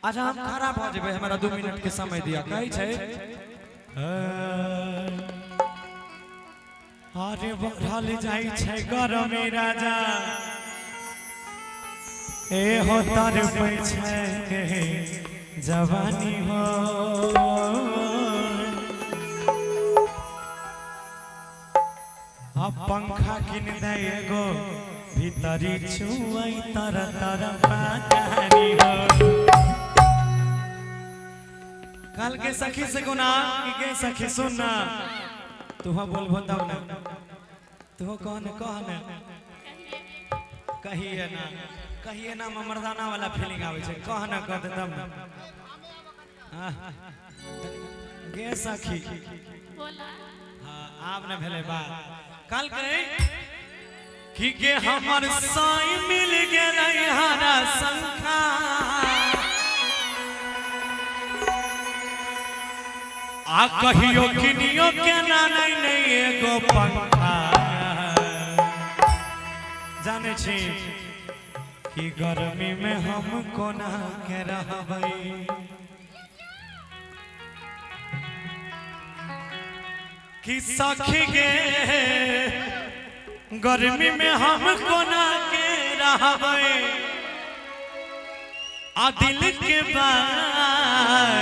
अच्छा हम खराब हो जेबे हमरा 2 मिनट के समय दिया कहै छै अरे बढ़ल जाइ छै गरमी राजा ए हो तर पे छै जवानी हो अब पंखा किन दे एगो भीतरी छुई तर तर पानी हो कल के सखी से गुना के सखी सुनना तू बोल बताओ ना तू कौन कहिए ना मर्दाना वाला फीलिंग आवे छै कह ना कह दे तब गे सखी बोला हां आब ना भेले बात कल कहे कि के हमर साई मिल गेलै हरा संखा आ कहियो किनियो केना नहीं एगो पंखा जाने छी कि गर्मी में हम कोना के रहबै कि सखी गे गर्मी में हम कोना के रहबै आ दिल के बात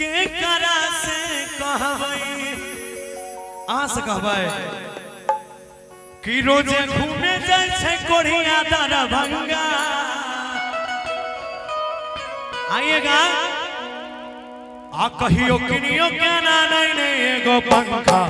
के करा से कहबै आस कहबै कि रोजे घूमे जाय छै कोढ़िया दरभंगा आइएगा आ कहियो किनियो केना नहीं एगो पंखा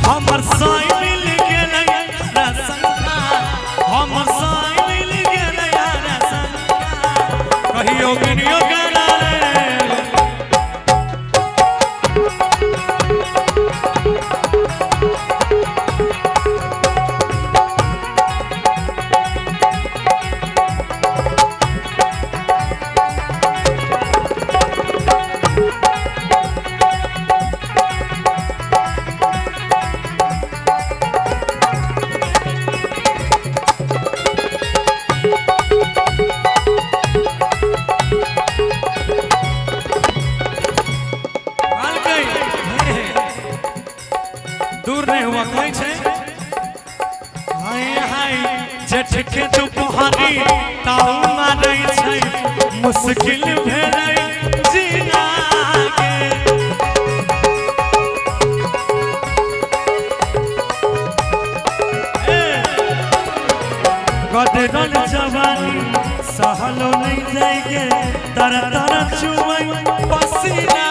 हमर साई मिल गेलै रसंगा हमर साई मिल गेलै रसंगा कहियो किनियो केना दूर नहीं हुआ कहीं छे हाय हाय जेठ के दुपहरी ताऊ मारै छै मुश्किल भेलै जीना के गदरल जवानी सहलो नहीं जाएगे तर तर चुमै पसीना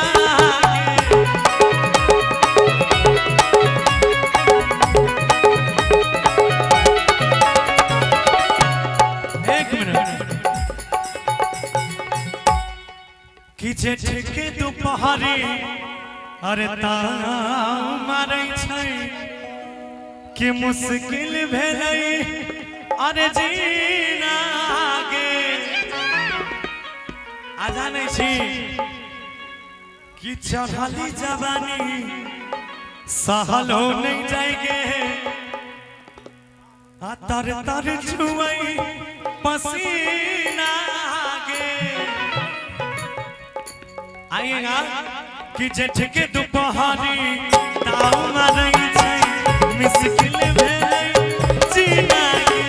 कि जेठ के दुपहरी अरे ताऊ मारै छै कि मुश्किल भेलै अरे जीना गे आ जानै छी कि चढ़ली जवानी सहलो नहीं जाएगे आ तर तर छुई पसीना गे आइएगा कि जेठ के दुपहरी ताऊ मारै छै मुश्किल भेलै जीना के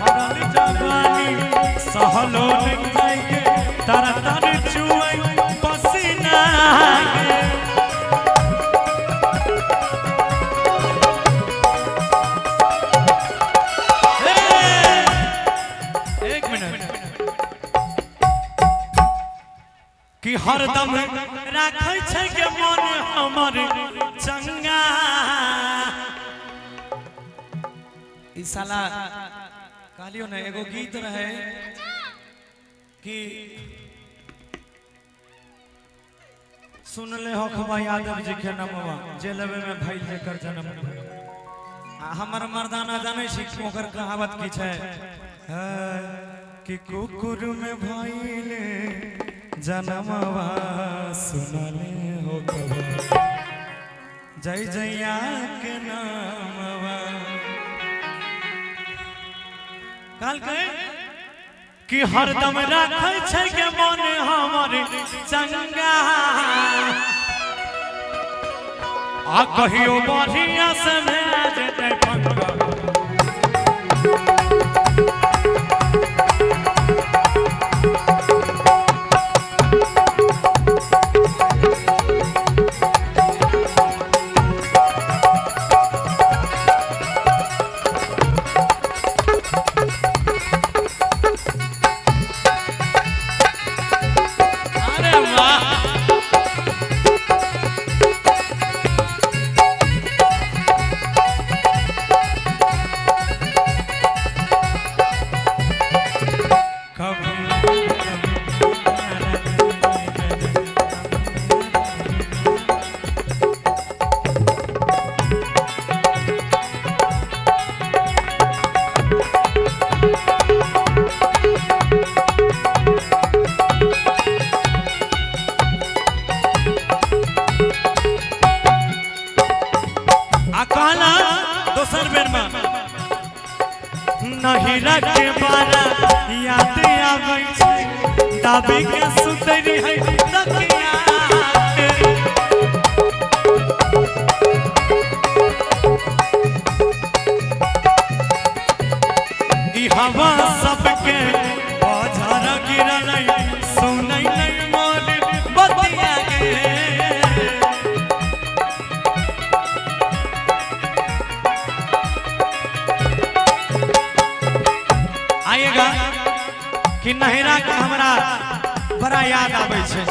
हरल जवानी सहलो नहीं जाएगे तर तर छुई पसीना के कि हरदम राखै छै के मन हमर चंगा इस साला कालियो ने एगो गीत रहे कि सुन ले हो खबा यादव जी के नमवा जेलवे में भइल जेकर जन्म हमर मर्दाना जाने छी ओकर कहावत की छै कि कुकुर में भइल जन्मवा सुनले हो खबा जय जैया के नामवा काल कहे कि हरदम रखै छै के मन हमर चंगा आ कहियो बढ़िया से भेज दे पंगा नहीं रखे बारा याद आवे छै दाबी के सुतरी है तकिया ई हवा सबके बाजार गिरल सुनै नहीं मोर बतिया के आएगा कि नहरा के हमरा बड़ा याद आवे छे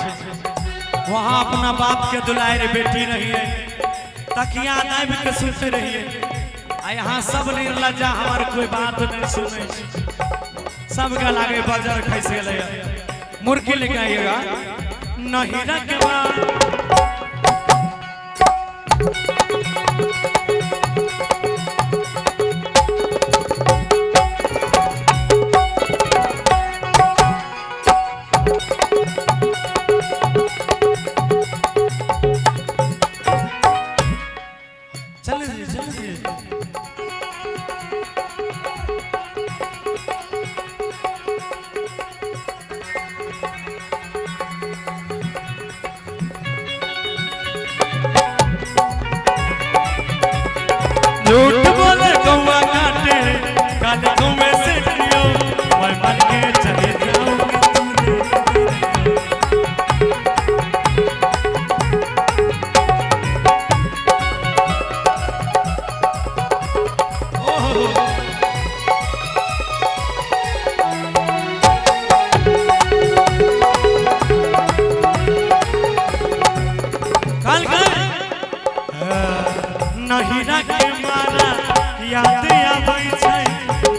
वहाँ अपना बाप के दुलार बेटी रहिए तकिया दाब के सुनते रहिए आ यहाँ सब निर्लज्जा हमार कोई बात नहीं सुने सबके लागे बजर खैस गए मुर्गी लेके आइएगा नहरा के बाद झूठ बोले गौवा काटे काले गौवे से दियो मैं मन के चले जाऊंगी काल नहीं रखे मारा याद आवे छै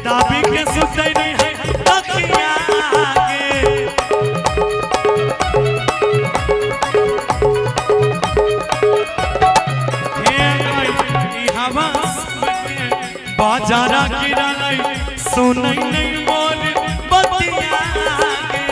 दाबी के सुतै नहीं है तकिया के हे ई हवा सबके बाजारा गिरल सुनै नहीं मोर बतिया के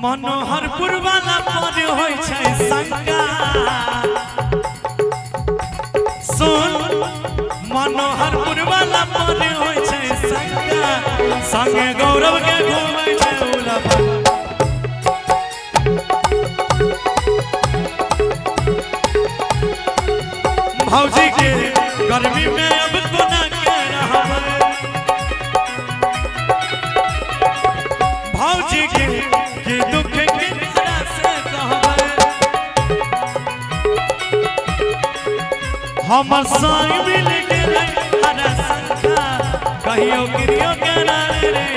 मनोहरपुर वाला पर होय छै शंका सुन मनोहरपुर वाला पर होय छै शंका संगे गौरव के घूमै छै उलफा भौजी के गर्मी में अब कोना के रहबै भौजी के दुख के से कहबै हमर साई मिल गेलै हरा संगा कहियो गिरियो के रे